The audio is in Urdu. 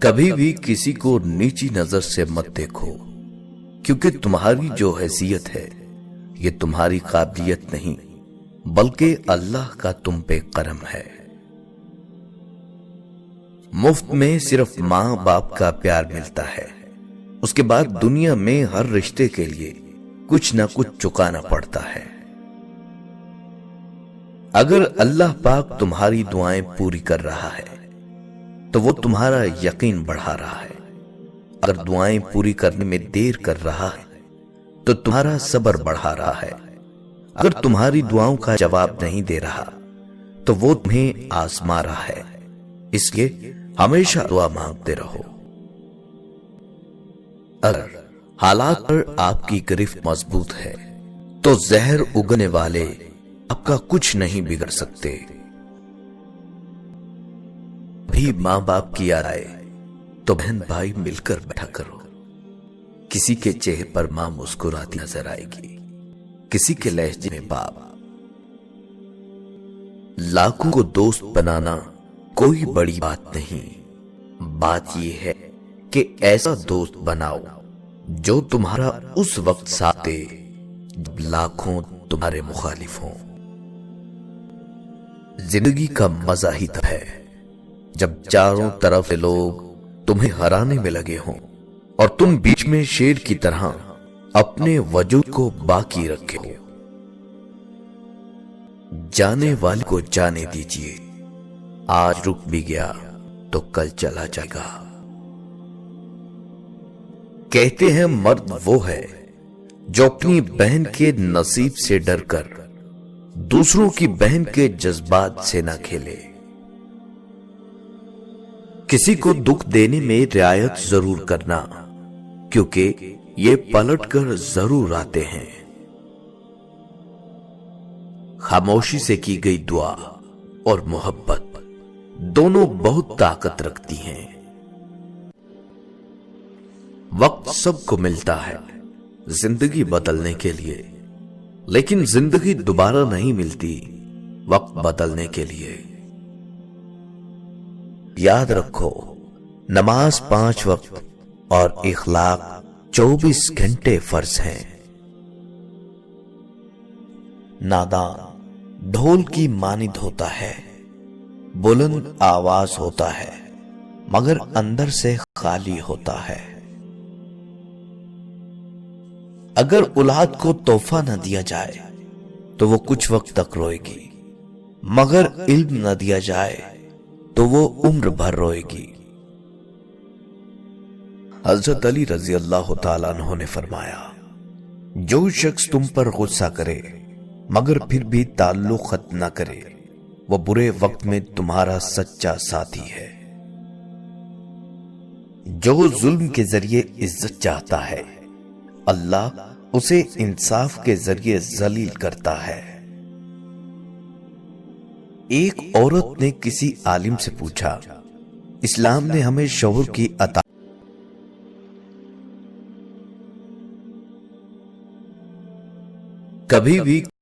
کبھی بھی کسی کو نیچی نظر سے مت دیکھو، کیونکہ تمہاری جو حیثیت ہے یہ تمہاری قابلیت نہیں بلکہ اللہ کا تم پہ کرم ہے۔ مفت میں صرف ماں باپ کا پیار ملتا ہے، اس کے بعد دنیا میں ہر رشتے کے لیے کچھ نہ کچھ چکانا پڑتا ہے۔ اگر اللہ پاک تمہاری دعائیں پوری کر رہا ہے تو وہ تمہارا یقین بڑھا رہا ہے، اگر دعائیں پوری کرنے میں دیر کر رہا ہے تو تمہارا صبر بڑھا رہا ہے، اگر تمہاری دعاؤں کا جواب نہیں دے رہا تو وہ تمہیں آزما رہا ہے، اس لیے ہمیشہ دعا مانگتے رہو۔ اگر حالات پر آپ کی گرفت مضبوط ہے تو زہر اگنے والے آپ کا کچھ نہیں بگڑ سکتے۔ بھی ماں باپ کی یاد آئے تو بہن بھائی مل کر بیٹھا کرو، کسی کے چہرے پر ماں مسکراتی نظر آئے گی، کسی کے لہجے میں باپ۔ لاکھوں کو دوست بنانا کوئی بڑی بات نہیں، بات یہ ہے کہ ایسا دوست بناؤ جو تمہارا اس وقت ساتھ دے جب لاکھوں تمہارے مخالف ہوں۔ زندگی کا مزہ ہی تب ہے جب چاروں طرف سے لوگ تمہیں ہرانے میں لگے ہوں اور تم بیچ میں شیر کی طرح اپنے وجود کو باقی رکھے ہو۔ جانے والے کو جانے دیجیے، آج رک بھی گیا تو کل چلا جائے گا۔ کہتے ہیں مرد وہ ہے جو اپنی بہن کے نصیب سے ڈر کر دوسروں کی بہن کے جذبات سے نہ کھیلے۔ کسی کو دکھ دینے میں رعایت ضرور کرنا، کیونکہ یہ پلٹ کر ضرور آتے ہیں۔ خاموشی سے کی گئی دعا اور محبت دونوں بہت طاقت رکھتی ہیں۔ وقت سب کو ملتا ہے زندگی بدلنے کے لیے، لیکن زندگی دوبارہ نہیں ملتی وقت بدلنے کے لیے۔ یاد رکھو، نماز 5 وقت اور اخلاق 24 گھنٹے فرض ہیں۔ نادان ڈھول کی مانند ہوتا ہے، بلند آواز ہوتا ہے مگر اندر سے خالی ہوتا ہے۔ اگر اولاد کو تحفہ نہ دیا جائے تو وہ کچھ وقت تک روئے گی، مگر علم نہ دیا جائے تو وہ عمر بھر روئے گی۔ حضرت علی رضی اللہ تعالیٰ عنہ نے فرمایا، جو شخص تم پر غصہ کرے مگر پھر بھی تعلق ختم نہ کرے، وہ برے وقت میں تمہارا سچا ساتھی ہے۔ جو ظلم کے ذریعے عزت چاہتا ہے، اللہ اسے انصاف کے ذریعے ذلیل کرتا ہے۔ ایک عورت نے کسی عالم سے پوچھا، اسلام نے ہمیں شوہر کی اطاعت کبھی بھی